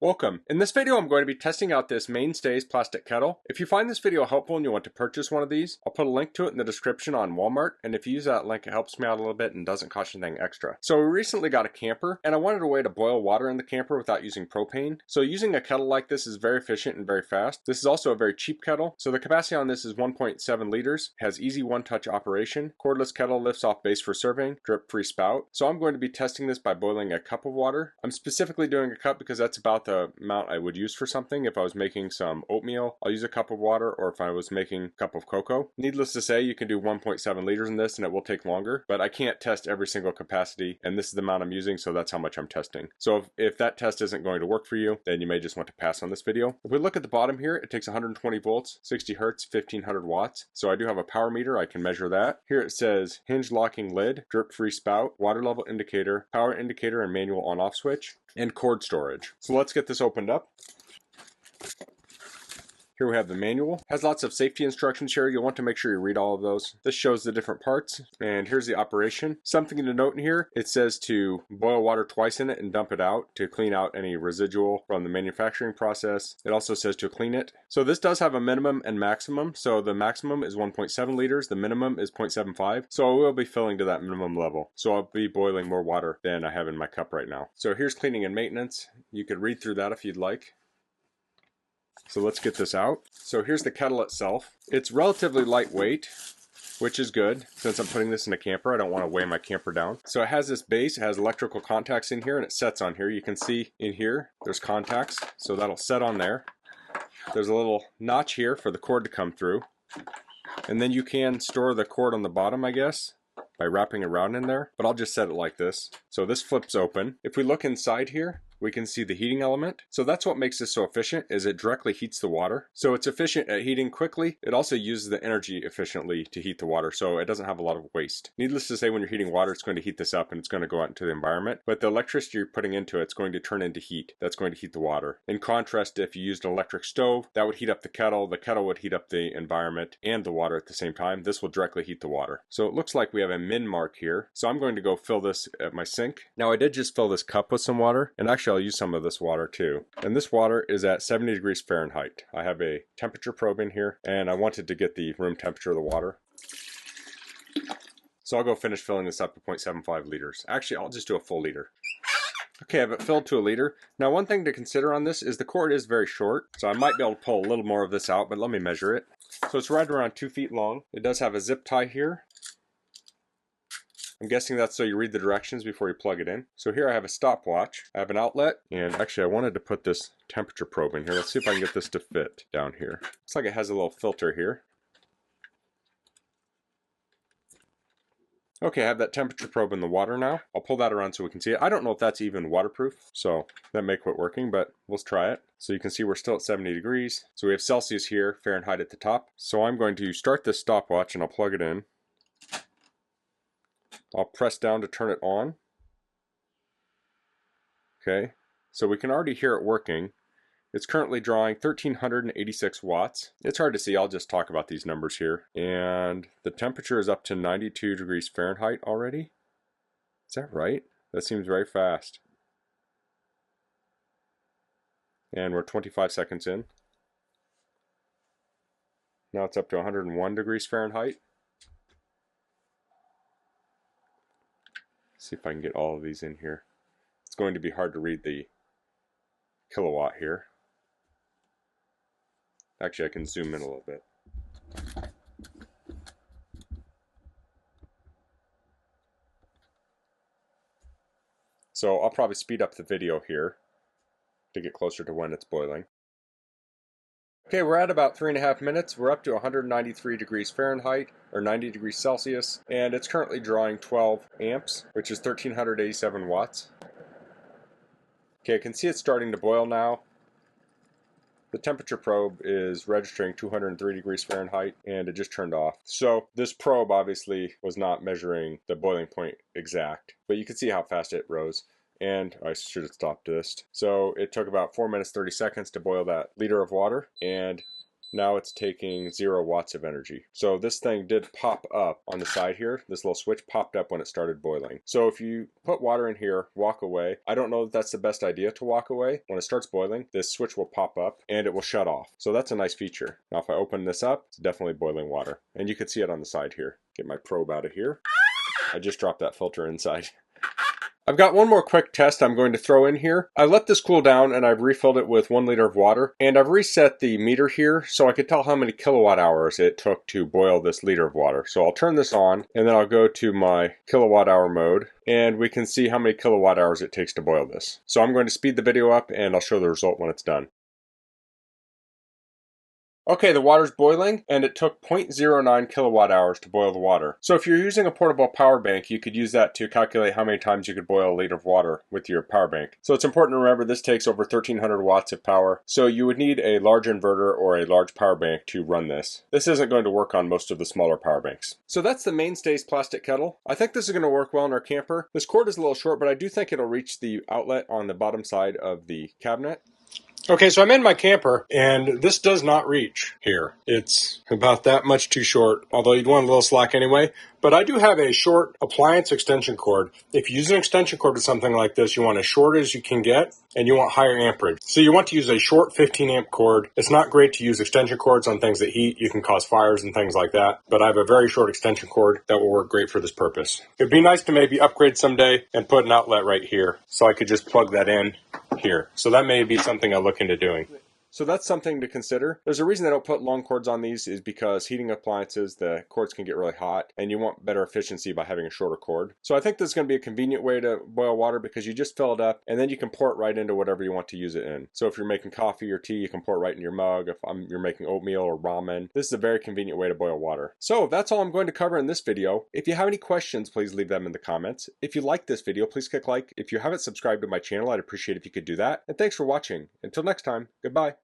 Welcome. In this video I'm going to be testing out this Mainstays plastic kettle. If you find this video helpful and you want to purchase one of these, I'll put a link to it in the description on Walmart, and if you use that link it helps me out a little bit and doesn't cost you anything extra. So we recently got a camper and I wanted a way to boil water in the camper without using propane. So using a kettle like this is very efficient and very fast. This is also a very cheap kettle. So the capacity on this is 1.7 liters, has easy one-touch operation, cordless kettle, lifts off base for serving, drip-free spout. So I'm going to be testing this by boiling a cup of water. I'm specifically doing a cup because that's about the amount I would use for something. If I was making some oatmeal, I'll use a cup of water, or if I was making a cup of cocoa. Needless to say, you can do 1.7 liters in this and it will take longer, but I can't test every single capacity, and this is the amount I'm using, so that's how much I'm testing. So if that test isn't going to work for you, then you may just want to pass on this video. If we look at the bottom here, it takes 120 volts, 60 hertz, 1500 watts. So I do have a power meter, I can measure that. Here it says hinge locking lid, drip-free spout, water level indicator, power indicator and manual on-off switch, and cord storage. So let's get this opened up. Here we have the manual. Has lots of safety instructions here. You'll want to make sure you read all of those. This shows the different parts, and here's the operation. Something to note in here, it says to boil water twice in it and dump it out to clean out any residual from the manufacturing process. It also says to clean it. So this does have a minimum and maximum. So the maximum is 1.7 liters, the minimum is 0.75. So I will be filling to that minimum level. So I'll be boiling more water than I have in my cup right now. So here's cleaning and maintenance. You could read through that if you'd like. So let's get this out. So here's the kettle itself. It's relatively lightweight, which is good. Since I'm putting this in a camper, I don't want to weigh my camper down. So it has this base, it has electrical contacts in here, and it sets on here. You can see in here, there's contacts, so that'll set on there. There's a little notch here for the cord to come through. And then you can store the cord on the bottom, I guess, by wrapping around in there, but I'll just set it like this. So this flips open. If we look inside here, we can see the heating element. So that's what makes this so efficient, is it directly heats the water. So it's efficient at heating quickly. It also uses the energy efficiently to heat the water, so it doesn't have a lot of waste. Needless to say, when you're heating water, it's going to heat this up and it's going to go out into the environment. But the electricity you're putting into it's going to turn into heat. That's going to heat the water. In contrast, if you used an electric stove, that would heat up the kettle would heat up the environment and the water at the same time. This will directly heat the water. So it looks like we have a min mark here. So I'm going to go fill this at my sink. Now I did just fill this cup with some water, and actually I'll use some of this water too. And this water is at 70 degrees Fahrenheit. I have a temperature probe in here, and I wanted to get the room temperature of the water. So I'll go finish filling this up to 0.75 liters. Actually, I'll just do a full liter. Okay, I have it filled to a liter. Now one thing to consider on this is the cord is very short, so I might be able to pull a little more of this out, but let me measure it. So it's right around 2 feet long. It does have a zip tie here. I'm guessing that's so you read the directions before you plug it in. So here I have a stopwatch, I have an outlet, and actually I wanted to put this temperature probe in here. Let's see if I can get this to fit down here. Looks like it has a little filter here. Okay, I have that temperature probe in the water now. I'll pull that around so we can see it. I don't know if that's even waterproof, so that may quit working, but let's try it. So you can see we're still at 70 degrees. So we have Celsius here, Fahrenheit at the top. So I'm going to start this stopwatch and I'll plug it in. I'll press down to turn it on. Okay, so we can already hear it working. It's currently drawing 1386 watts. It's hard to see, I'll just talk about these numbers here. And the temperature is up to 92 degrees Fahrenheit already. Is that right? That seems very fast. And we're 25 seconds in. Now it's up to 101 degrees Fahrenheit. See if I can get all of these in here. It's going to be hard to read the kilowatt here. Actually, I can zoom in a little bit. So I'll probably speed up the video here to get closer to when it's boiling. Okay, we're at about 3.5 minutes. We're up to 193 degrees Fahrenheit, or 90 degrees Celsius, and it's currently drawing 12 amps, which is 1387 watts. Okay, I can see it's starting to boil now. The temperature probe is registering 203 degrees Fahrenheit, and it just turned off. So this probe obviously was not measuring the boiling point exact, but you can see how fast it rose. And I should have stopped this. So it took about 4 minutes 30 seconds to boil that liter of water, and now it's taking 0 watts of energy. So this thing did pop up on the side here. This little switch popped up when it started boiling. So if you put water in here, walk away. I don't know if that's the best idea to walk away. When it starts boiling, this switch will pop up and it will shut off. So that's a nice feature. Now if I open this up, it's definitely boiling water. And you can see it on the side here. Get my probe out of here. I just dropped that filter inside. I've got one more quick test I'm going to throw in here. I let this cool down and I've refilled it with 1 liter of water, and I've reset the meter here so I could tell how many kilowatt hours it took to boil this liter of water. So I'll turn this on and then I'll go to my kilowatt hour mode and we can see how many kilowatt hours it takes to boil this. So I'm going to speed the video up and I'll show the result when it's done. Okay, the water's boiling, and it took 0.09 kilowatt hours to boil the water. So if you're using a portable power bank, you could use that to calculate how many times you could boil a liter of water with your power bank. So it's important to remember this takes over 1300 watts of power, so you would need a large inverter or a large power bank to run this. This isn't going to work on most of the smaller power banks. So that's the Mainstays plastic kettle. I think this is going to work well in our camper. This cord is a little short, but I do think it'll reach the outlet on the bottom side of the cabinet. Okay, so I'm in my camper, and this does not reach here. It's about that much too short, although you'd want a little slack anyway. But I do have a short appliance extension cord. If you use an extension cord with something like this, you want as short as you can get, and you want higher amperage. So you want to use a short 15 amp cord. It's not great to use extension cords on things that heat. You can cause fires and things like that. But I have a very short extension cord that will work great for this purpose. It'd be nice to maybe upgrade someday and put an outlet right here, so I could just plug that in here. So that may be something I'll look into doing. So that's something to consider. There's a reason they don't put long cords on these, is because heating appliances, the cords can get really hot and you want better efficiency by having a shorter cord. So I think this is going to be a convenient way to boil water, because you just fill it up and then you can pour it right into whatever you want to use it in. So if you're making coffee or tea, you can pour it right in your mug. If you're making oatmeal or ramen, this is a very convenient way to boil water. So that's all I'm going to cover in this video. If you have any questions, please leave them in the comments. If you like this video, please click like. If you haven't subscribed to my channel, I'd appreciate if you could do that. And thanks for watching. Until next time, goodbye.